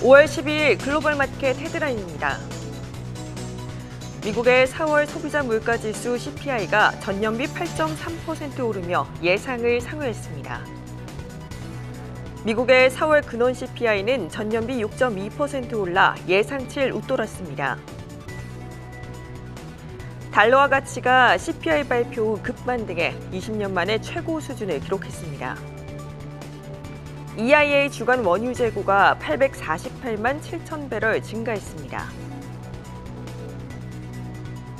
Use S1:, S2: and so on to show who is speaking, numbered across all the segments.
S1: 5월 12일 글로벌 마켓 헤드라인입니다. 미국의 4월 소비자 물가지수 CPI가 전년비 8.3% 오르며 예상을 상회했습니다. 미국의 4월 근원 CPI는 전년비 6.2% 올라 예상치를 웃돌았습니다. 달러화 가치가 CPI 발표 후 급반등해 20년 만에 최고 수준을 기록했습니다. EIA 주간 원유 재고가 848만 7천 배럴 증가했습니다.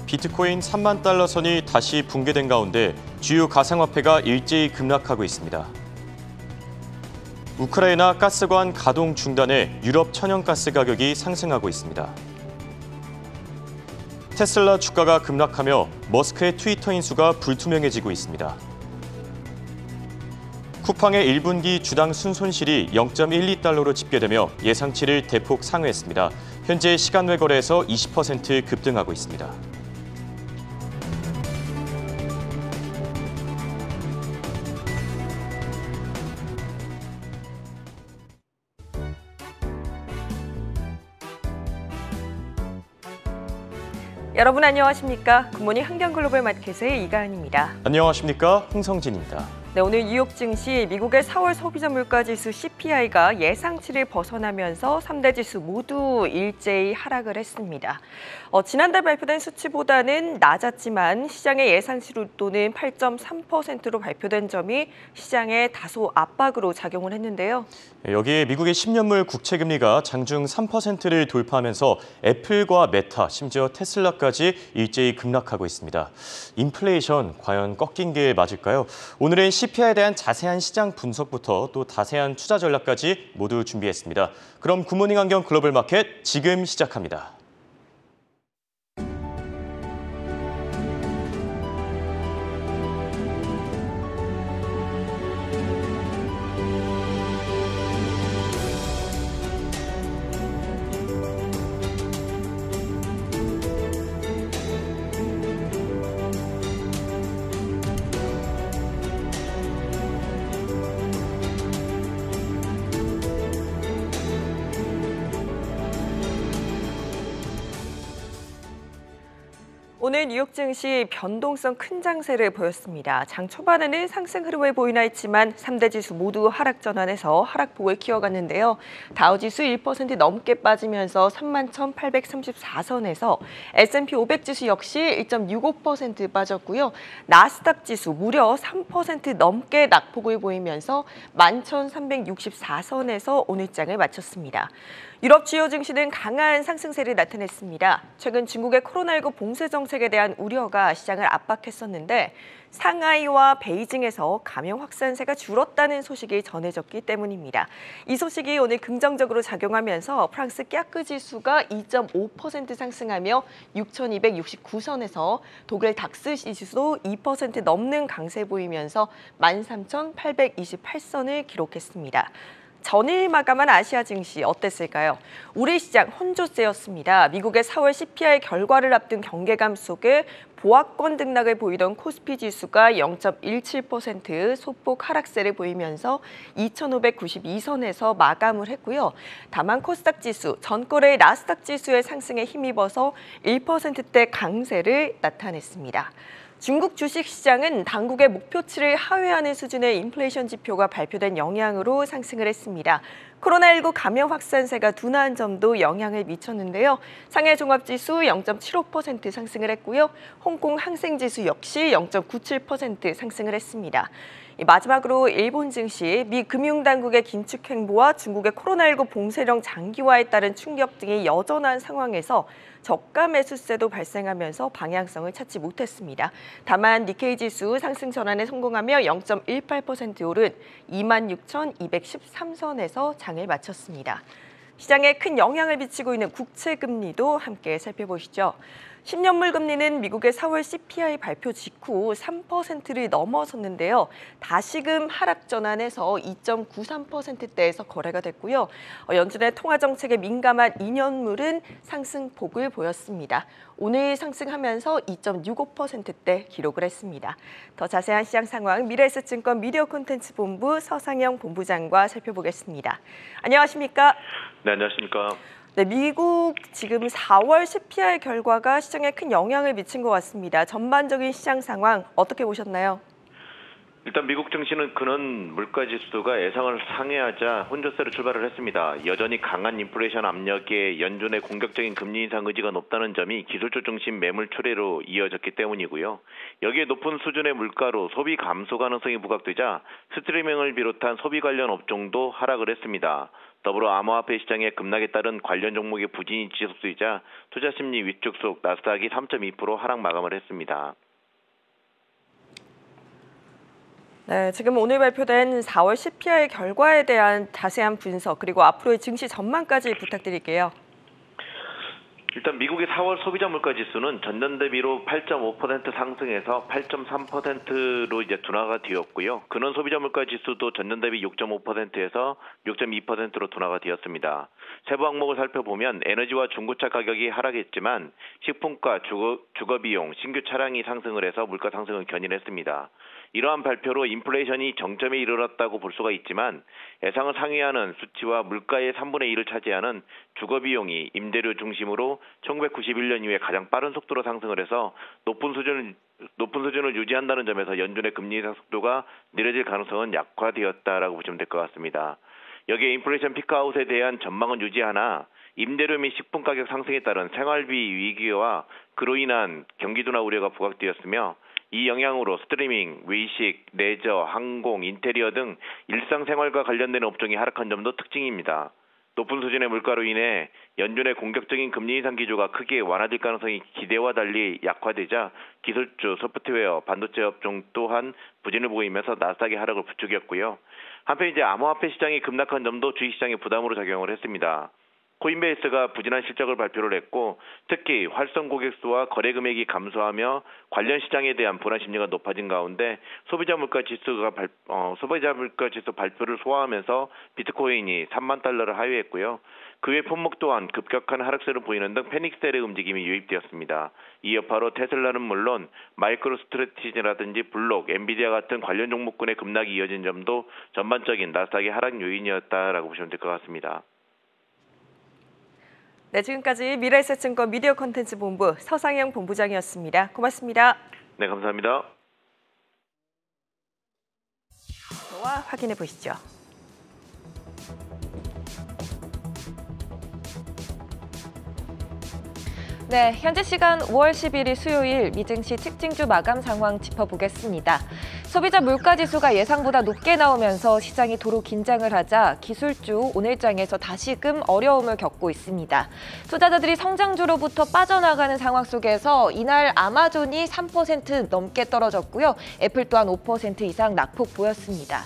S2: 비트코인 3만 달러 선이 다시 붕괴된 가운데 주요 가상화폐가 일제히 급락하고 있습니다. 우크라이나 가스관 가동 중단에 유럽 천연가스 가격이 상승하고 있습니다. 테슬라 주가가 급락하며 머스크의 트위터 인수가 불투명해지고 있습니다. 쿠팡의 1분기 주당 순손실이 0.12달러로 집계되며 예상치를 대폭 상회했습니다. 현재 시간 외 거래에서 20% 급등하고 있습니다.
S1: 여러분 안녕하십니까? 굿모닝 한경글로벌 마켓의 이가은입니다.
S2: 안녕하십니까? 홍성진입니다.
S1: 네, 오늘 뉴욕 증시 미국의 4월 소비자 물가지수 CPI가 예상치를 벗어나면서 3대 지수 모두 일제히 하락을 했습니다. 지난달 발표된 수치보다는 낮았지만 시장의 예상치로는 8.3%로 발표된 점이 시장에 다소 압박으로 작용을 했는데요.
S2: 여기에 미국의 10년물 국채금리가 장중 3%를 돌파하면서 애플과 메타, 심지어 테슬라까지 일제히 급락하고 있습니다. 인플레이션 과연 꺾인 게 맞을까요? 오늘은 CPI에 대한 자세한 시장 분석부터 또 자세한 투자 전략까지 모두 준비했습니다. 그럼 굿모닝 한경 글로벌 마켓 지금 시작합니다.
S1: 오늘 뉴욕 증시 변동성 큰 장세를 보였습니다. 장 초반에는 상승 흐름을 보이나 했지만 3대 지수 모두 하락 전환해서 하락폭을 키워갔는데요. 다우지수 1% 넘게 빠지면서 31,834선에서 S&P 500 지수 역시 1.65% 빠졌고요. 나스닥 지수 무려 3% 넘게 낙폭을 보이면서 11,364선에서 오늘 장을 마쳤습니다. 유럽 주요 증시는 강한 상승세를 나타냈습니다. 최근 중국의 코로나19 봉쇄 정책에 대한 우려가 시장을 압박했었는데 상하이와 베이징에서 감염 확산세가 줄었다는 소식이 전해졌기 때문입니다. 이 소식이 오늘 긍정적으로 작용하면서 프랑스 깍그 지수가 2.5% 상승하며 6,269선에서 독일 닥스 지수도 2% 넘는 강세 보이면서 13,828선을 기록했습니다. 전일 마감한 아시아 증시 어땠을까요? 우리 시장 혼조세였습니다. 미국의 4월 CPI 결과를 앞둔 경계감 속에 보합권 등락을 보이던 코스피 지수가 0.17% 소폭 하락세를 보이면서 2,592선에서 마감을 했고요. 다만 코스닥 지수, 전거래의 나스닥 지수의 상승에 힘입어서 1%대 강세를 나타냈습니다. 중국 주식시장은 당국의 목표치를 하회하는 수준의 인플레이션 지표가 발표된 영향으로 상승을 했습니다. 코로나19 감염 확산세가 둔화한 점도 영향을 미쳤는데요. 상해 종합지수 0.75% 상승을 했고요. 홍콩 항생지수 역시 0.97% 상승을 했습니다. 마지막으로 일본 증시, 미 금융당국의 긴축 행보와 중국의 코로나19 봉쇄령 장기화에 따른 충격 등이 여전한 상황에서 저가 매수세도 발생하면서 방향성을 찾지 못했습니다. 다만 니케이 지수 상승 전환에 성공하며 0.18% 오른 26,213선에서 장을 마쳤습니다. 시장에 큰 영향을 미치고 있는 국채 금리도 함께 살펴보시죠. 10년물 금리는 미국의 4월 CPI 발표 직후 3%를 넘어섰는데요. 다시금 하락 전환해서 2.93%대에서 거래가 됐고요. 연준의 통화정책에 민감한 2년물은 상승폭을 보였습니다. 오늘 상승하면서 2.65%대 기록을 했습니다. 더 자세한 시장 상황 미래에셋증권 미디어 콘텐츠 본부 서상영 본부장과 살펴보겠습니다. 안녕하십니까?
S3: 네, 안녕하십니까?
S1: 네, 미국 지금 4월 CPI 결과가 시장에 큰 영향을 미친 것 같습니다. 전반적인 시장 상황 어떻게 보셨나요?
S3: 일단 미국 증시는 근원 물가지수가 예상을 상회하자 혼조세로 출발을 했습니다. 여전히 강한 인플레이션 압력에 연준의 공격적인 금리 인상 의지가 높다는 점이 기술주 중심 매물 출회로 이어졌기 때문이고요. 여기에 높은 수준의 물가로 소비 감소 가능성이 부각되자 스트리밍을 비롯한 소비 관련 업종도 하락을 했습니다. 더불어 암호화폐 시장의 급락에 따른 관련 종목의 부진이 지속되자 투자 심리 위축 속 나스닥이 3.2% 하락 마감을 했습니다.
S1: 네, 지금 오늘 발표된 4월 CPI 결과에 대한 자세한 분석 그리고 앞으로의 증시 전망까지 부탁드릴게요.
S3: 일단 미국의 4월 소비자 물가 지수는 전년 대비로 8.5% 상승해서 8.3%로 이제 둔화가 되었고요. 근원 소비자 물가 지수도 전년 대비 6.5%에서 6.2%로 둔화가 되었습니다. 세부 항목을 살펴보면 에너지와 중고차 가격이 하락했지만 식품가, 주거 비용, 신규 차량이 상승을 해서 물가 상승을 견인했습니다. 이러한 발표로 인플레이션이 정점에 이르렀다고 볼 수가 있지만 예상을 상회하는 수치와 물가의 3분의 1을 차지하는 주거 비용이 임대료 중심으로 1991년 이후에 가장 빠른 속도로 상승을 해서 높은 수준을 유지한다는 점에서 연준의 금리 인상 속도가 느려질 가능성은 약화되었다라고 보시면 될 것 같습니다. 여기에 인플레이션 피크아웃에 대한 전망은 유지하나 임대료 및 식품 가격 상승에 따른 생활비 위기와 그로 인한 경기 둔화 우려가 부각되었으며 이 영향으로 스트리밍, 외식, 레저, 항공, 인테리어 등 일상생활과 관련된 업종이 하락한 점도 특징입니다. 높은 수준의 물가로 인해 연준의 공격적인 금리 인상 기조가 크게 완화될 가능성이 기대와 달리 약화되자 기술주, 소프트웨어, 반도체 업종 또한 부진을 보이면서 나스닥의 하락을 부추겼고요. 한편 이제 암호화폐 시장이 급락한 점도 주식시장에 부담으로 작용을 했습니다. 코인베이스가 부진한 실적을 발표를 했고 특히 활성 고객 수와 거래 금액이 감소하며 관련 시장에 대한 불안 심리가 높아진 가운데 소비자 물가 지수 발표를 소화하면서 비트코인이 3만 달러를 하회했고요. 그 외 품목 또한 급격한 하락세를 보이는 등 패닉셀의 움직임이 유입되었습니다. 이 여파로 테슬라는 물론 마이크로스트래티지라든지 블록, 엔비디아 같은 관련 종목군의 급락이 이어진 점도 전반적인 나스닥의 하락 요인이었다라고 보시면 될 것 같습니다.
S1: 네, 지금까지 미래에셋증권 미디어 콘텐츠 본부 서상영 본부장이었습니다. 고맙습니다.
S3: 네, 감사합니다.
S1: 확인해 보시죠. 네, 현재 시간 5월 11일 수요일 미증시 특징주 마감 상황 짚어보겠습니다. 소비자 물가지수가 예상보다 높게 나오면서 시장이 도로 긴장을 하자 기술주 오늘장에서 다시금 어려움을 겪고 있습니다. 투자자들이 성장주로부터 빠져나가는 상황 속에서 이날 아마존이 3% 넘게 떨어졌고요. 애플 또한 5% 이상 낙폭 보였습니다.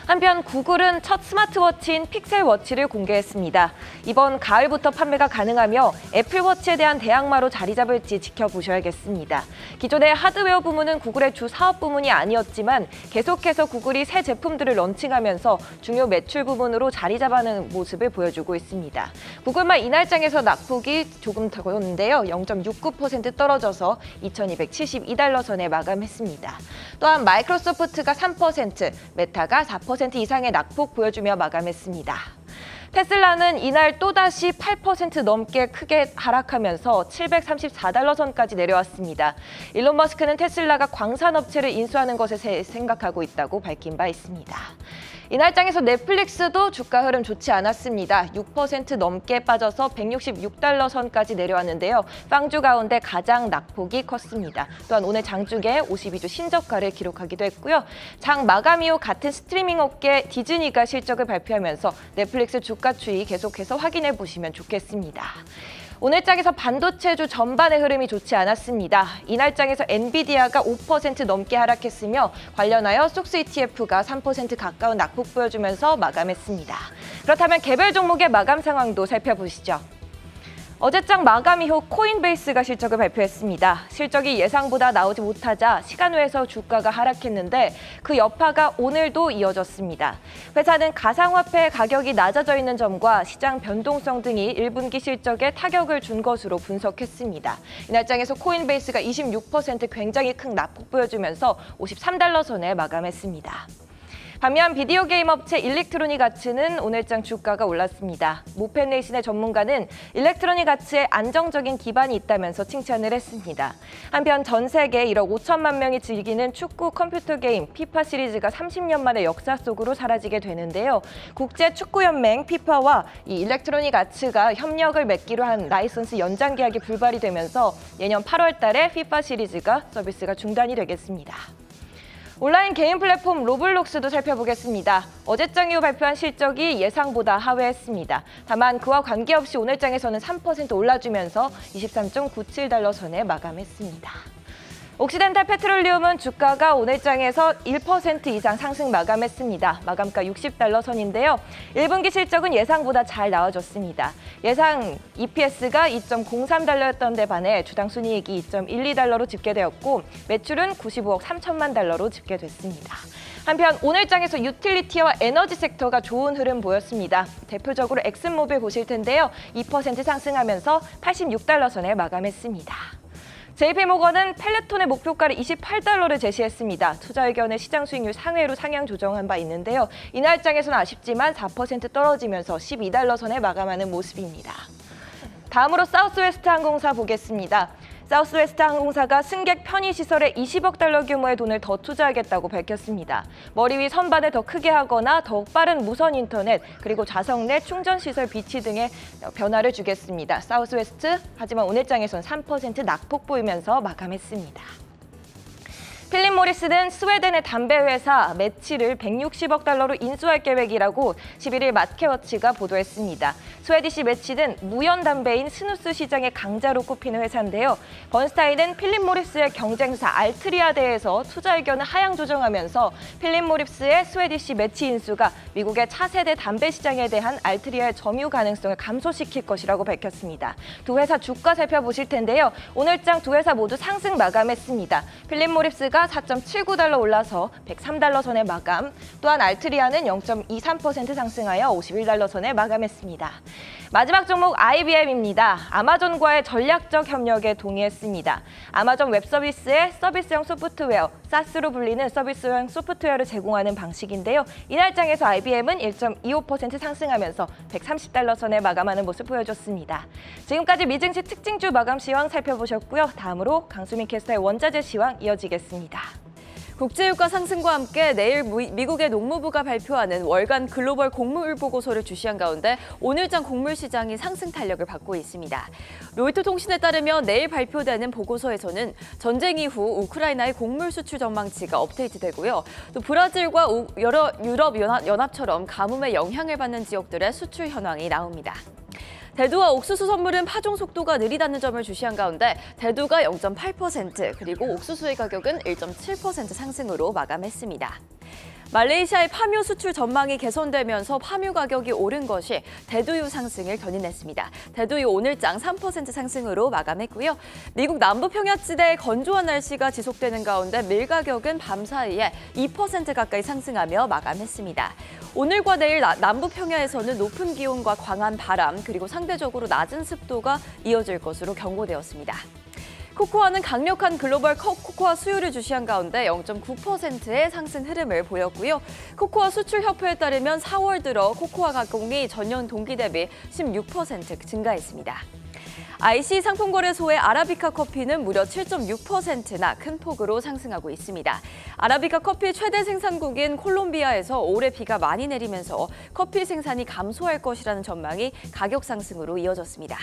S1: 한편 구글은 첫 스마트워치인 픽셀워치를 공개했습니다. 이번 가을부터 판매가 가능하며 애플워치에 대한 대항마로 자리 잡을지 지켜보셔야겠습니다. 기존의 하드웨어 부문은 구글의 주 사업 부문이 아니었지만 계속해서 구글이 새 제품들을 런칭하면서 중요 매출 부문으로 자리 잡아가는 모습을 보여주고 있습니다. 구글만 이날장에서 낙폭이 조금 더는데요. 0.69% 떨어져서 2,272달러 선에 마감했습니다. 또한 마이크로소프트가 3%, 메타가 4% 이상의 낙폭 보여주며 마감했습니다. 테슬라는 이날 또다시 8% 넘게 크게 하락하면서 734달러 선까지 내려왔습니다. 일론 머스크는 테슬라가 광산업체를 인수하는 것에 생각하고 있다고 밝힌 바 있습니다. 이날장에서 넷플릭스도 주가 흐름 좋지 않았습니다. 6% 넘게 빠져서 166달러 선까지 내려왔는데요. 빵주 가운데 가장 낙폭이 컸습니다. 또한 오늘 장중에 52주 신저가를 기록하기도 했고요. 장 마감 이후 같은 스트리밍 업계 디즈니가 실적을 발표하면서 넷플릭스 주가 추이 계속해서 확인해 보시면 좋겠습니다. 오늘 장에서 반도체주 전반의 흐름이 좋지 않았습니다. 이날 장에서 엔비디아가 5% 넘게 하락했으며 관련하여 속스 ETF가 3% 가까운 낙폭 보여주면서 마감했습니다. 그렇다면 개별 종목의 마감 상황도 살펴보시죠. 어제장 마감 이후 코인베이스가 실적을 발표했습니다. 실적이 예상보다 나오지 못하자 시간외에서 주가가 하락했는데 그 여파가 오늘도 이어졌습니다. 회사는 가상화폐 가격이 낮아져 있는 점과 시장 변동성 등이 1분기 실적에 타격을 준 것으로 분석했습니다. 이날장에서 코인베이스가 26% 굉장히 큰 낙폭 보여주면서 53달러 선에 마감했습니다. 반면 비디오 게임 업체 일렉트로닉 아츠는 오늘장 주가가 올랐습니다. 모펜네이신의 전문가는 일렉트로닉 아츠에 안정적인 기반이 있다면서 칭찬을 했습니다. 한편 전 세계 1억 5천만 명이 즐기는 축구 컴퓨터 게임 피파 시리즈가 30년 만에 역사 속으로 사라지게 되는데요. 국제축구연맹 피파와 이 일렉트로닉 아츠가 협력을 맺기로 한 라이선스 연장 계약이 불발이 되면서 내년 8월 달에 피파 시리즈가 서비스가 중단이 되겠습니다. 온라인 게임 플랫폼 로블록스도 살펴보겠습니다. 어제장 이후 발표한 실적이 예상보다 하회했습니다. 다만 그와 관계없이 오늘장에서는 3% 올라주면서 23.97달러 선에 마감했습니다. 옥시덴탈 페트롤리움은 주가가 오늘장에서 1% 이상 상승 마감했습니다. 마감가 60달러 선인데요. 1분기 실적은 예상보다 잘 나와줬습니다. 예상 EPS가 2.03달러였던 데 반해 주당 순이익이 2.12달러로 집계되었고 매출은 95억 3천만 달러로 집계됐습니다. 한편 오늘장에서 유틸리티와 에너지 섹터가 좋은 흐름 보였습니다. 대표적으로 엑슨모빌 보실 텐데요. 2% 상승하면서 86달러 선에 마감했습니다. JP모건은 펠레톤의 목표가를 28달러를 제시했습니다. 투자 의견의 시장 수익률 상회로 상향 조정한 바 있는데요. 이날장에서는 아쉽지만 4% 떨어지면서 12달러 선에 마감하는 모습입니다. 다음으로 사우스웨스트 항공사 보겠습니다. 사우스웨스트 항공사가 승객 편의시설에 20억 달러 규모의 돈을 더 투자하겠다고 밝혔습니다. 머리 위 선반을 더 크게 하거나 더욱 빠른 무선 인터넷, 그리고 좌석 내 충전시설 비치 등의 변화를 주겠습니다. 사우스웨스트, 하지만 오늘장에선 3% 낙폭 보이면서 마감했습니다. 필립 모리스는 스웨덴의 담배 회사 매치를 160억 달러로 인수할 계획이라고 11일 마켓워치가 보도했습니다. 스웨디시 매치는 무연 담배인 스누스 시장의 강자로 꼽히는 회사인데요. 번스타인은 필립 모리스의 경쟁사 알트리아대에서 투자 의견을 하향 조정하면서 필립 모리스의 스웨디시 매치 인수가 미국의 차세대 담배 시장에 대한 알트리아의 점유 가능성을 감소시킬 것이라고 밝혔습니다. 두 회사 주가 살펴보실 텐데요. 오늘장 두 회사 모두 상승 마감했습니다. 필립 모리스가 4.79달러 올라서 103달러 선에 마감, 또한 알트리아는 0.23% 상승하여 51달러 선에 마감했습니다. 마지막 종목 IBM입니다. 아마존과의 전략적 협력에 동의했습니다. 아마존 웹서비스의 서비스형 소프트웨어, 사스로 불리는 서비스형 소프트웨어를 제공하는 방식인데요. 이날장에서 IBM은 1.25% 상승하면서 130달러 선에 마감하는 모습 보여줬습니다. 지금까지 미증시 특징주 마감 시황 살펴보셨고요. 다음으로 강수민 캐스터의 원자재 시황 이어지겠습니다.
S4: 국제유가 상승과 함께 내일 미국의 농무부가 발표하는 월간 글로벌 곡물 보고서를 주시한 가운데 오늘장 곡물 시장이 상승 탄력을 받고 있습니다. 로이터 통신에 따르면 내일 발표되는 보고서에서는 전쟁 이후 우크라이나의 곡물 수출 전망치가 업데이트되고요. 또 브라질과 유럽연합처럼 가뭄에 영향을 받는 지역들의 수출 현황이 나옵니다. 대두와 옥수수 선물은 파종 속도가 느리다는 점을 주시한 가운데 대두가 0.8%, 그리고 옥수수의 가격은 1.7% 상승으로 마감했습니다. 말레이시아의 파묘 수출 전망이 개선되면서 파묘 가격이 오른 것이 대두유 상승을 견인했습니다. 대두유 오늘장 3% 상승으로 마감했고요. 미국 남부 평야지대의 건조한 날씨가 지속되는 가운데 밀 가격은 밤 사이에 2% 가까이 상승하며 마감했습니다. 오늘과 내일 남부 평야에서는 높은 기온과 강한 바람, 그리고 상대적으로 낮은 습도가 이어질 것으로 경고되었습니다. 코코아는 강력한 글로벌 코코아 수요를 주시한 가운데 0.9%의 상승 흐름을 보였고요. 코코아 수출협회에 따르면 4월 들어 코코아 가공이 전년 동기 대비 16% 증가했습니다. IC 상품거래소의 아라비카 커피는 무려 7.6%나 큰 폭으로 상승하고 있습니다. 아라비카 커피 최대 생산국인 콜롬비아에서 올해 비가 많이 내리면서 커피 생산이 감소할 것이라는 전망이 가격 상승으로 이어졌습니다.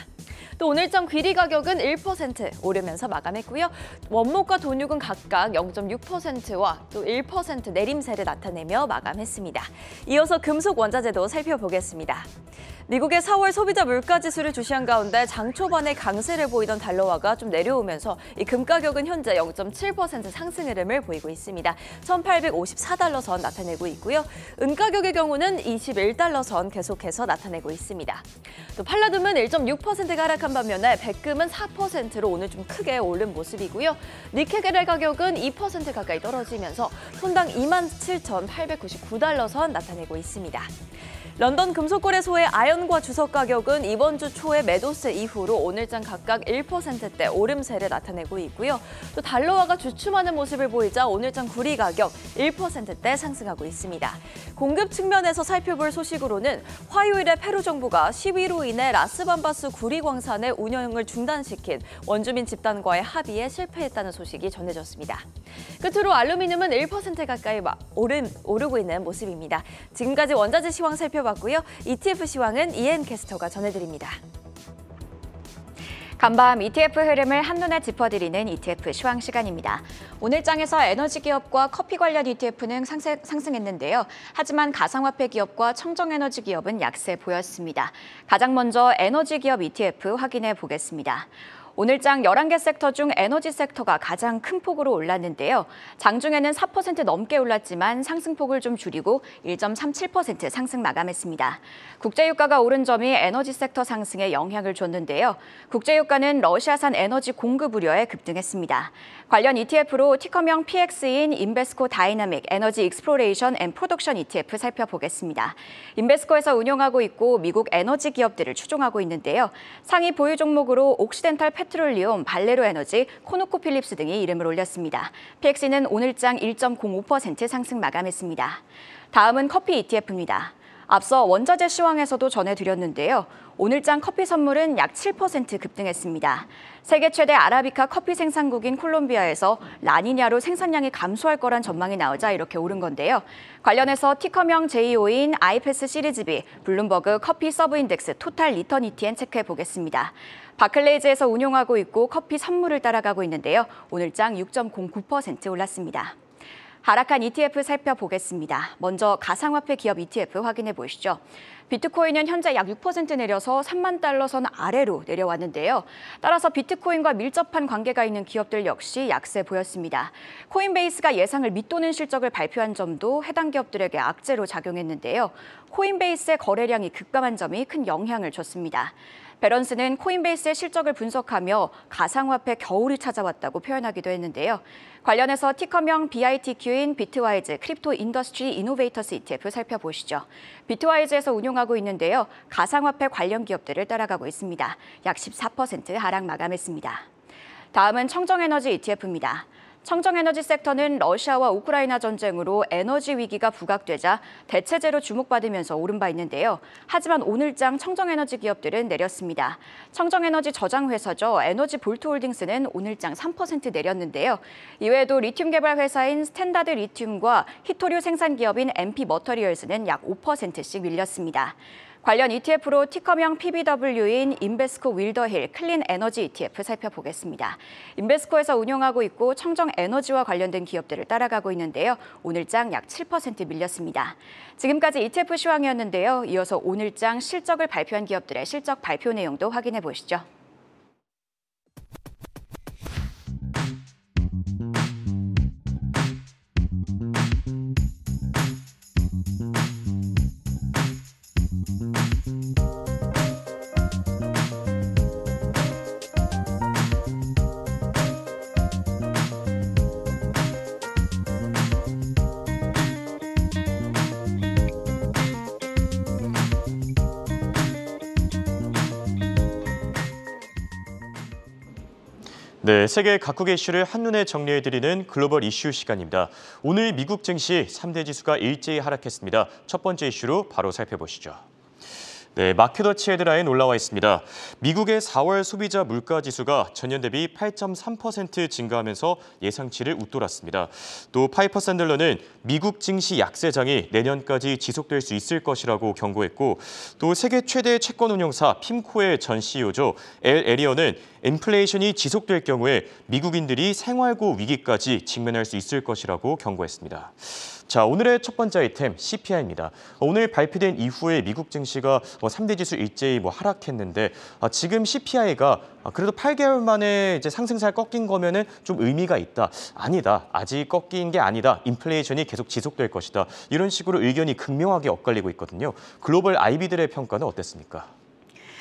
S4: 또 오늘장 귀리 가격은 1% 오르면서 마감했고요. 원목과 돈육은 각각 0.6%와 또 1% 내림세를 나타내며 마감했습니다. 이어서 금속 원자재도 살펴보겠습니다. 미국의 4월 소비자 물가지수를 주시한 가운데 장 초반에 강세를 보이던 달러화가 좀 내려오면서 이 금 가격은 현재 0.7% 상승 흐름을 보이고 있습니다. 1,854달러 선 나타내고 있고요. 은 가격의 경우는 21달러 선 계속해서 나타내고 있습니다. 또 팔라듐은 1.6%가 하락한 반면에 백금은 4%로 오늘 좀 크게 오른 모습이고요. 니켈 가격은 2% 가까이 떨어지면서 톤당 27,899달러 선 나타내고 있습니다. 런던 금속거래소의 아연과 주석 가격은 이번 주 초에 매도세 이후로 오늘장 각각 1%대 오름세를 나타내고 있고요. 또 달러화가 주춤하는 모습을 보이자 오늘장 구리 가격 1%대 상승하고 있습니다. 공급 측면에서 살펴볼 소식으로는 화요일에 페루 정부가 시위로 인해 라스밤바스 구리 광산의 운영을 중단시킨 원주민 집단과의 합의에 실패했다는 소식이 전해졌습니다. 끝으로 알루미늄은 1% 가까이 오르고 있는 모습입니다. 지금까지 원자재 시황 살펴봤고요. ETF 시황은 이엔 캐스터가 전해드립니다.
S5: 간밤 ETF 흐름을 한눈에 짚어드리는 ETF 시황 시간입니다. 오늘 장에서 에너지 기업과 커피 관련 ETF는 상승했는데요. 하지만 가상화폐 기업과 청정에너지 기업은 약세 보였습니다. 가장 먼저 에너지 기업 ETF 확인해 보겠습니다. 오늘 장 11개 섹터 중 에너지 섹터가 가장 큰 폭으로 올랐는데요. 장중에는 4% 넘게 올랐지만 상승폭을 좀 줄이고 1.37% 상승 마감했습니다. 국제유가가 오른 점이 에너지 섹터 상승에 영향을 줬는데요. 국제유가는 러시아산 에너지 공급 우려에 급등했습니다. 관련 ETF로 티커명 PX인 인베스코 다이나믹 에너지 익스플로레이션 앤 프로덕션 ETF 살펴보겠습니다. 인베스코에서 운용하고 있고 미국 에너지 기업들을 추종하고 있는데요. 상위 보유 종목으로 옥시덴탈 페트롤리움, 발레로 에너지, 코노코필립스 등이 이름을 올렸습니다. PX는 오늘장 1.05% 상승 마감했습니다. 다음은 커피 ETF입니다. 앞서 원자재 시황에서도 전해드렸는데요. 오늘장 커피 선물은 약 7% 급등했습니다. 세계 최대 아라비카 커피 생산국인 콜롬비아에서 라니냐로 생산량이 감소할 거란 전망이 나오자 이렇게 오른 건데요. 관련해서 티커명 JO인 아이패스 시리즈 B, 블룸버그 커피 서브인덱스 토탈 리턴 ETN 체크해 보겠습니다. 바클레이즈에서 운용하고 있고 커피 선물을 따라가고 있는데요. 오늘장 6.09% 올랐습니다. 하락한 ETF 살펴보겠습니다. 먼저 가상화폐 기업 ETF 확인해 보시죠. 비트코인은 현재 약 6% 내려서 3만 달러 선 아래로 내려왔는데요. 따라서 비트코인과 밀접한 관계가 있는 기업들 역시 약세 보였습니다. 코인베이스가 예상을 밑도는 실적을 발표한 점도 해당 기업들에게 악재로 작용했는데요. 코인베이스의 거래량이 급감한 점이 큰 영향을 줬습니다. 배런스는 코인베이스의 실적을 분석하며 가상화폐 겨울이 찾아왔다고 표현하기도 했는데요. 관련해서 티커명 BITQ인 비트와이즈 크립토 인더스트리 이노베이터스 ETF 살펴보시죠. 비트와이즈에서 운용하고 있는데요. 가상화폐 관련 기업들을 따라가고 있습니다. 약 14% 하락 마감했습니다. 다음은 청정에너지 ETF입니다. 청정에너지 섹터는 러시아와 우크라이나 전쟁으로 에너지 위기가 부각되자 대체제로 주목받으면서 오른 바 있는데요. 하지만 오늘장 청정에너지 기업들은 내렸습니다. 청정에너지 저장회사죠. 에너지볼트홀딩스는 오늘장 3% 내렸는데요. 이외에도 리튬 개발 회사인 스탠다드 리튬과 히토류 생산 기업인 MP 머터리얼스는 약 5%씩 밀렸습니다. 관련 ETF로 티커명 PBW인 인베스코 윌더힐 클린 에너지 ETF 살펴보겠습니다. 인베스코에서 운용하고 있고 청정 에너지와 관련된 기업들을 따라가고 있는데요. 오늘장 약 7% 밀렸습니다. 지금까지 ETF 시황이었는데요. 이어서 오늘장 실적을 발표한 기업들의 실적 발표 내용도 확인해 보시죠.
S2: 네, 세계 각국의 이슈를 한눈에 정리해드리는 글로벌 이슈 시간입니다. 오늘 미국 증시 3대 지수가 일제히 하락했습니다. 첫 번째 이슈로 바로 살펴보시죠. 네, 마켓워치 헤드라인 올라와 있습니다. 미국의 4월 소비자 물가 지수가 전년 대비 8.3% 증가하면서 예상치를 웃돌았습니다. 또 파이퍼 샌들러는 미국 증시 약세장이 내년까지 지속될 수 있을 것이라고 경고했고, 또 세계 최대 채권 운용사 핌코의 전 CEO죠. 엘 에리언은 인플레이션이 지속될 경우에 미국인들이 생활고 위기까지 직면할 수 있을 것이라고 경고했습니다. 자, 오늘의 첫 번째 아이템 CPI입니다. 오늘 발표된 이후에 미국 증시가 3대 지수 일제히 하락했는데 지금 CPI가 그래도 8개월 만에 이제 상승세가 꺾인 거면은 좀 의미가 있다. 아니다. 아직 꺾인 게 아니다. 인플레이션이 계속 지속될 것이다. 이런 식으로 의견이 극명하게 엇갈리고 있거든요. 글로벌 IB들의 평가는 어땠습니까?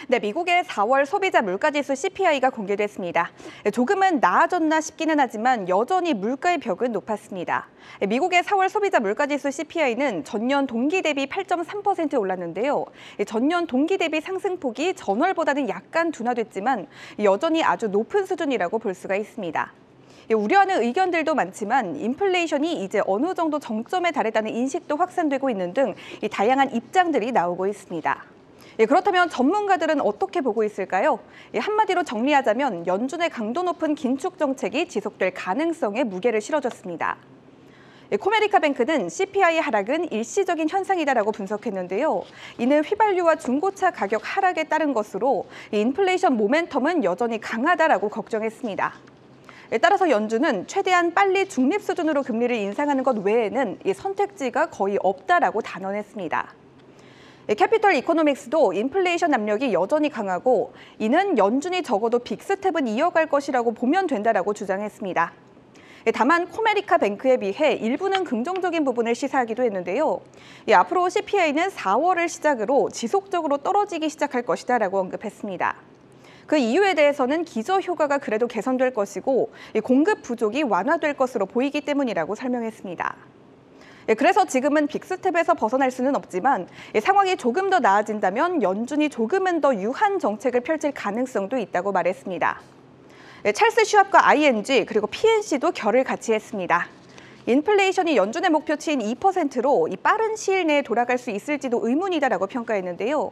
S6: 네, 미국의 4월 소비자 물가지수 CPI가 공개됐습니다. 조금은 나아졌나 싶기는 하지만 여전히 물가의 벽은 높았습니다. 미국의 4월 소비자 물가지수 CPI는 전년 동기 대비 8.3% 올랐는데요. 전년 동기 대비 상승폭이 전월보다는 약간 둔화됐지만 여전히 아주 높은 수준이라고 볼 수가 있습니다. 우려하는 의견들도 많지만 인플레이션이 이제 어느 정도 정점에 달했다는 인식도 확산되고 있는 등 다양한 입장들이 나오고 있습니다. 그렇다면 전문가들은 어떻게 보고 있을까요? 한마디로 정리하자면 연준의 강도 높은 긴축 정책이 지속될 가능성에 무게를 실어줬습니다. 코메리카 뱅크는 CPI 하락은 일시적인 현상이다라고 분석했는데요. 이는 휘발유와 중고차 가격 하락에 따른 것으로 인플레이션 모멘텀은 여전히 강하다라고 걱정했습니다. 따라서 연준은 최대한 빨리 중립 수준으로 금리를 인상하는 것 외에는 선택지가 거의 없다라고 단언했습니다. 캐피털 이코노믹스도 인플레이션 압력이 여전히 강하고 이는 연준이 적어도 빅스텝은 이어갈 것이라고 보면 된다라고 주장했습니다. 다만 코메리카 뱅크에 비해 일부는 긍정적인 부분을 시사하기도 했는데요. 앞으로 CPI는 4월을 시작으로 지속적으로 떨어지기 시작할 것이다라고 언급했습니다. 그 이유에 대해서는 기저 효과가 그래도 개선될 것이고 공급 부족이 완화될 것으로 보이기 때문이라고 설명했습니다. 그래서 지금은 빅스텝에서 벗어날 수는 없지만 상황이 조금 더 나아진다면 연준이 조금은 더 유한 정책을 펼칠 가능성도 있다고 말했습니다. 찰스 슈왑과 ING 그리고 PNC도 결을 같이 했습니다. 인플레이션이 연준의 목표치인 2%로 빠른 시일 내에 돌아갈 수 있을지도 의문이다라고 평가했는데요.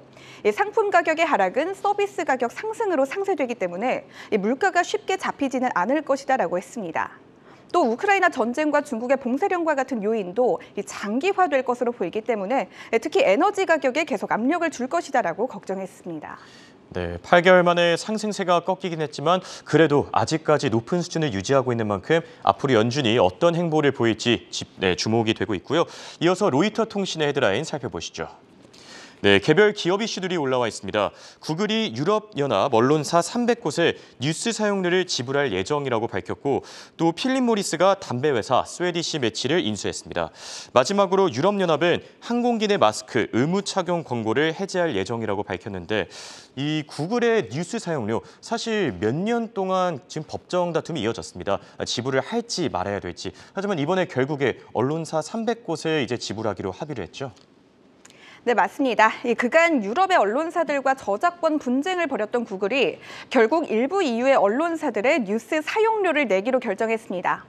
S6: 상품 가격의 하락은 서비스 가격 상승으로 상쇄되기 때문에 물가가 쉽게 잡히지는 않을 것이다라고 했습니다. 또 우크라이나 전쟁과 중국의 봉쇄령과 같은 요인도 장기화될 것으로 보이기 때문에 특히 에너지 가격에 계속 압력을 줄 것이다라고 걱정했습니다.
S2: 네, 8개월 만에 상승세가 꺾이긴 했지만 그래도 아직까지 높은 수준을 유지하고 있는 만큼 앞으로 연준이 어떤 행보를 보일지 주목이 되고 있고요. 이어서 로이터 통신의 헤드라인 살펴보시죠. 네, 개별 기업 이슈들이 올라와 있습니다. 구글이 유럽연합 언론사 300곳에 뉴스 사용료를 지불할 예정이라고 밝혔고 또 필립 모리스가 담배 회사 스웨디시 매치를 인수했습니다. 마지막으로 유럽연합은 항공기 내 마스크 의무 착용 권고를 해제할 예정이라고 밝혔는데 이 구글의 뉴스 사용료 사실 몇 년 동안 지금 법정 다툼이 이어졌습니다. 지불을 할지 말아야 될지. 하지만 이번에 결국에 언론사 300곳에 이제 지불하기로 합의를 했죠.
S6: 네, 맞습니다. 그간 유럽의 언론사들과 저작권 분쟁을 벌였던 구글이 결국 일부 EU의 언론사들의 뉴스 사용료를 내기로 결정했습니다.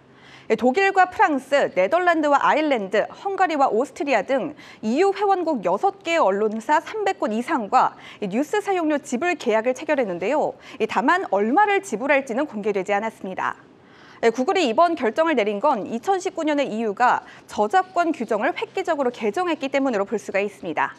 S6: 독일과 프랑스, 네덜란드와 아일랜드, 헝가리와 오스트리아 등 EU 회원국 6개의 언론사 300곳 이상과 뉴스 사용료 지불 계약을 체결했는데요. 다만 얼마를 지불할지는 공개되지 않았습니다. 구글이 이번 결정을 내린 건 2019년에 EU가 저작권 규정을 획기적으로 개정했기 때문으로 볼 수가 있습니다.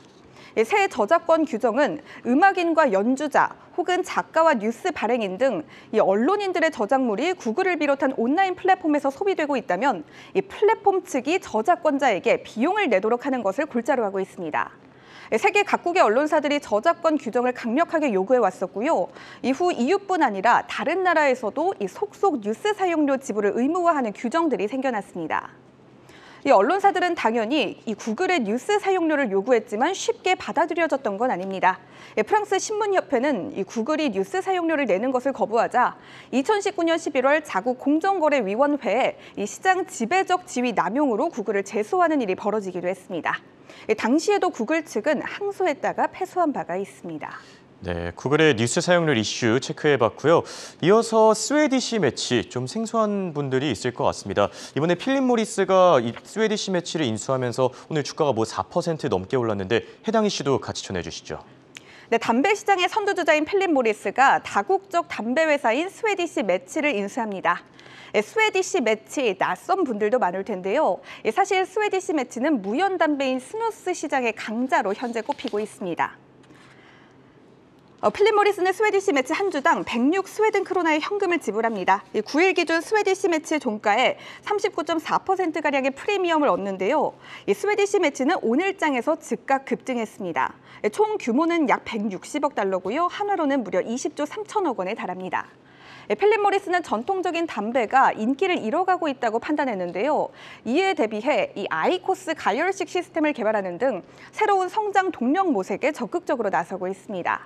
S6: 새 저작권 규정은 음악인과 연주자 혹은 작가와 뉴스 발행인 등 이 언론인들의 저작물이 구글을 비롯한 온라인 플랫폼에서 소비되고 있다면 이 플랫폼 측이 저작권자에게 비용을 내도록 하는 것을 골자로 하고 있습니다. 세계 각국의 언론사들이 저작권 규정을 강력하게 요구해 왔었고요. 이후 EU뿐 아니라 다른 나라에서도 이 속속 뉴스 사용료 지불을 의무화하는 규정들이 생겨났습니다. 이 언론사들은 당연히 이 구글의 뉴스 사용료를 요구했지만 쉽게 받아들여졌던 건 아닙니다. 프랑스 신문협회는 이 구글이 뉴스 사용료를 내는 것을 거부하자 2019년 11월 자국 공정거래위원회에 이 시장 지배적 지위 남용으로 구글을 제소하는 일이 벌어지기도 했습니다. 당시에도 구글 측은 항소했다가 패소한 바가 있습니다.
S2: 네, 구글의 뉴스 사용료 이슈 체크해봤고요. 이어서 스웨디시 매치, 좀 생소한 분들이 있을 것 같습니다. 이번에 필립 모리스가 이 스웨디시 매치를 인수하면서 오늘 주가가 4% 넘게 올랐는데 해당 이슈도 같이 전해주시죠.
S6: 네, 담배 시장의 선두주자인 필립 모리스가 다국적 담배 회사인 스웨디시 매치를 인수합니다. 스웨디시 매치 낯선 분들도 많을 텐데요. 사실 스웨디시 매치는 무연 담배인 스누스 시장의 강자로 현재 꼽히고 있습니다. 필립 모리스는 스웨디시 매치 한 주당 106 스웨덴 크로나의 현금을 지불합니다. 9일 기준 스웨디시 매치 종가에 39.4%가량의 프리미엄을 얻는데요. 이 스웨디시 매치는 오늘장에서 즉각 급등했습니다. 총 규모는 약 160억 달러고요. 한화로는 무려 20조 3천억 원에 달합니다. 필립 모리스는 전통적인 담배가 인기를 잃어가고 있다고 판단했는데요. 이에 대비해 이 아이코스 가열식 시스템을 개발하는 등 새로운 성장 동력 모색에 적극적으로 나서고 있습니다.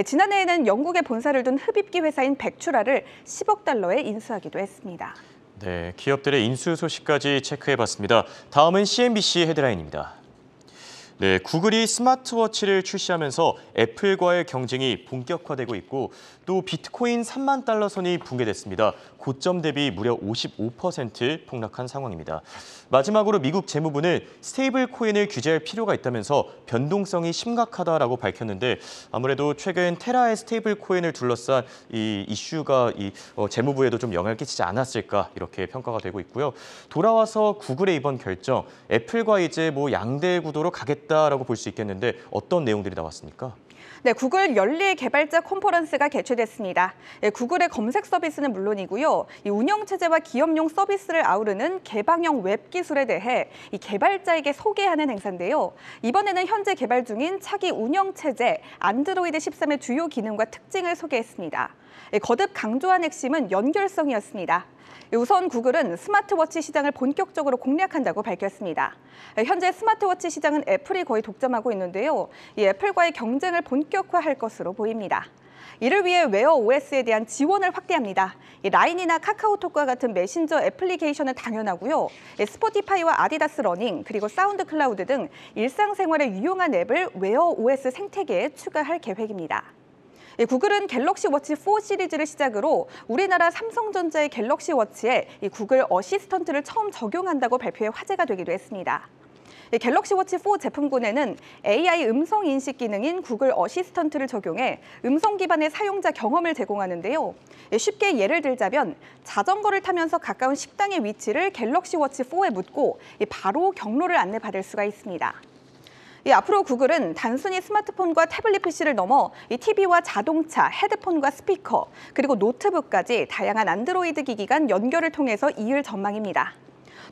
S6: 지난해에는 영국에 본사를 둔 흡입기 회사인 백추라를 10억 달러에 인수하기도 했습니다.
S2: 네, 기업들의 인수 소식까지 체크해봤습니다. 다음은 CNBC 헤드라인입니다. 네, 구글이 스마트워치를 출시하면서 애플과의 경쟁이 본격화되고 있고 또 비트코인 3만 달러 선이 붕괴됐습니다. 고점 대비 무려 55% 폭락한 상황입니다. 마지막으로 미국 재무부는 스테이블 코인을 규제할 필요가 있다면서 변동성이 심각하다라고 밝혔는데 아무래도 최근 테라의 스테이블 코인을 둘러싼 이 이슈가 재무부에도 좀 영향을 끼치지 않았을까 이렇게 평가가 되고 있고요. 돌아와서 구글의 이번 결정, 애플과 이제 양대 구도로 가겠다라고 볼 수 있겠는데 어떤 내용들이 나왔습니까?
S6: 네, 구글 연례 개발자 컨퍼런스가 개최됐습니다. 구글의 검색 서비스는 물론이고요. 이 운영체제와 기업용 서비스를 아우르는 개방형 웹 기술에 대해 이 개발자에게 소개하는 행사인데요. 이번에는 현재 개발 중인 차기 운영체제 안드로이드 13의 주요 기능과 특징을 소개했습니다. 거듭 강조한 핵심은 연결성이었습니다. 우선 구글은 스마트워치 시장을 본격적으로 공략한다고 밝혔습니다. 현재 스마트워치 시장은 애플이 거의 독점하고 있는데요. 이 애플과의 경쟁을 본격화할 것으로 보입니다. 이를 위해 웨어 OS에 대한 지원을 확대합니다. 라인이나 카카오톡과 같은 메신저 애플리케이션은 당연하고요. 스포티파이와 아디다스 러닝, 그리고 사운드 클라우드 등 일상생활에 유용한 앱을 웨어 OS 생태계에 추가할 계획입니다. 구글은 갤럭시 워치 4 시리즈를 시작으로 우리나라 삼성전자의 갤럭시 워치에 구글 어시스턴트를 처음 적용한다고 발표해 화제가 되기도 했습니다. 갤럭시 워치 4 제품군에는 AI 음성 인식 기능인 구글 어시스턴트를 적용해 음성 기반의 사용자 경험을 제공하는데요. 쉽게 예를 들자면 자전거를 타면서 가까운 식당의 위치를 갤럭시 워치 4에 묻고 바로 경로를 안내받을 수가 있습니다. 앞으로 구글은 단순히 스마트폰과 태블릿 PC를 넘어 TV와 자동차, 헤드폰과 스피커, 그리고 노트북까지 다양한 안드로이드 기기 간 연결을 통해서 이을 전망입니다.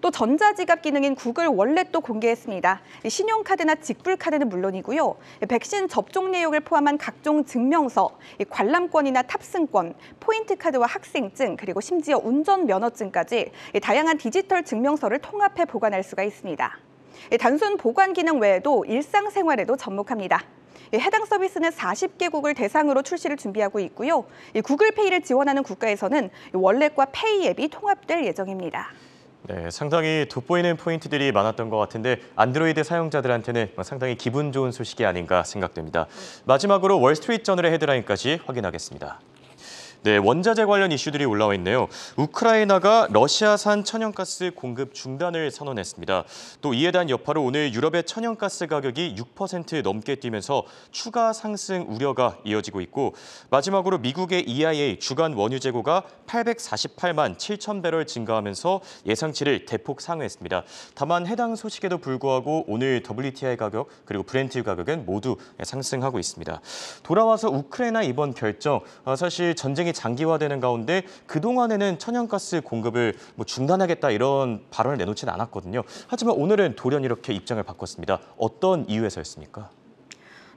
S6: 또 전자지갑 기능인 구글 월렛도 공개했습니다. 신용카드나 직불카드는 물론이고요. 백신 접종 내역을 포함한 각종 증명서, 관람권이나 탑승권, 포인트카드와 학생증, 그리고 심지어 운전면허증까지 다양한 디지털 증명서를 통합해 보관할 수가 있습니다. 단순 보관 기능 외에도 일상생활에도 접목합니다. 해당 서비스는 40개국을 대상으로 출시를 준비하고 있고요. 구글페이를 지원하는 국가에서는 월렛과 페이 앱이 통합될 예정입니다.
S2: 네, 상당히 돋보이는 포인트들이 많았던 것 같은데 안드로이드 사용자들한테는 상당히 기분 좋은 소식이 아닌가 생각됩니다. 마지막으로 월스트리트저널의 헤드라인까지 확인하겠습니다. 네, 원자재 관련 이슈들이 올라와 있네요. 우크라이나가 러시아산 천연가스 공급 중단을 선언했습니다. 또 이에 대한 여파로 오늘 유럽의 천연가스 가격이 6% 넘게 뛰면서 추가 상승 우려가 이어지고 있고 마지막으로 미국의 EIA 주간 원유 재고가 848만 7천 배럴 증가하면서 예상치를 대폭 상회했습니다. 다만 해당 소식에도 불구하고 오늘 WTI 가격 그리고 브렌트 가격은 모두 상승하고 있습니다. 돌아와서 우크라이나 이번 결정, 사실 전쟁이 장기화되는 가운데 그동안에는 천연가스 공급을 중단하겠다 이런 발언을 내놓지는 않았거든요. 하지만 오늘은 돌연 이렇게 입장을 바꿨습니다. 어떤 이유에서였습니까?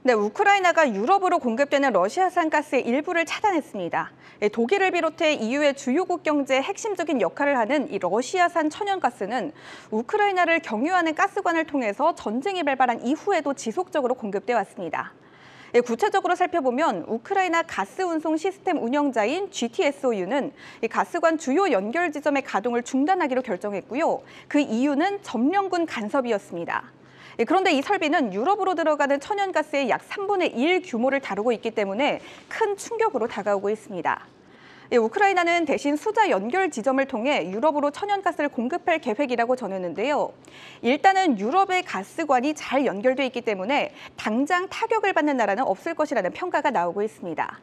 S6: 네, 우크라이나가 유럽으로 공급되는 러시아산 가스의 일부를 차단했습니다. 독일을 비롯해 EU의 주요국 경제의 핵심적인 역할을 하는 이 러시아산 천연가스는 우크라이나를 경유하는 가스관을 통해서 전쟁이 발발한 이후에도 지속적으로 공급돼 왔습니다. 구체적으로 살펴보면 우크라이나 가스 운송 시스템 운영자인 GTSOU는 가스관 주요 연결 지점의 가동을 중단하기로 결정했고요. 그 이유는 점령군 간섭이었습니다. 그런데 이 설비는 유럽으로 들어가는 천연가스의 약 3분의 1 규모를 다루고 있기 때문에 큰 충격으로 다가오고 있습니다. 우크라이나는 대신 수자 연결 지점을 통해 유럽으로 천연가스를 공급할 계획이라고 전했는데요. 일단은 유럽의 가스관이 잘 연결돼 있기 때문에 당장 타격을 받는 나라는 없을 것이라는 평가가 나오고 있습니다.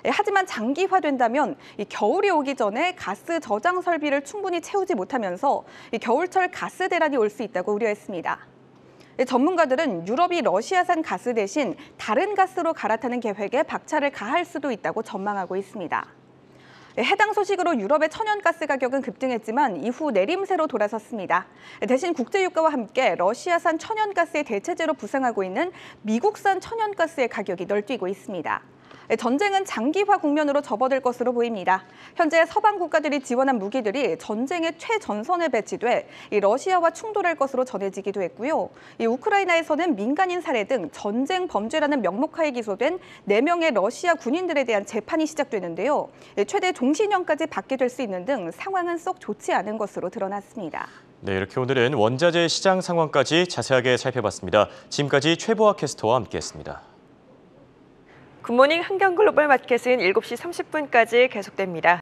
S6: 하지만 장기화된다면 겨울이 오기 전에 가스 저장 설비를 충분히 채우지 못하면서 겨울철 가스 대란이 올 수 있다고 우려했습니다. 전문가들은 유럽이 러시아산 가스 대신 다른 가스로 갈아타는 계획에 박차를 가할 수도 있다고 전망하고 있습니다. 해당 소식으로 유럽의 천연가스 가격은 급등했지만 이후 내림세로 돌아섰습니다. 대신 국제유가와 함께 러시아산 천연가스의 대체제로 부상하고 있는 미국산 천연가스의 가격이 널뛰고 있습니다. 전쟁은 장기화 국면으로 접어들 것으로 보입니다. 현재 서방 국가들이 지원한 무기들이 전쟁의 최전선에 배치돼 러시아와 충돌할 것으로 전해지기도 했고요. 우크라이나에서는 민간인 살해 등 전쟁 범죄라는 명목하에 기소된 4명의 러시아 군인들에 대한 재판이 시작되는데요. 최대 종신형까지 받게 될 수 있는 등 상황은 썩 좋지 않은 것으로 드러났습니다.
S2: 네, 이렇게 오늘은 원자재 시장 상황까지 자세하게 살펴봤습니다. 지금까지 최보아 캐스터와 함께했습니다.
S1: 굿모닝 한경글로벌 마켓은 7시 30분까지 계속됩니다.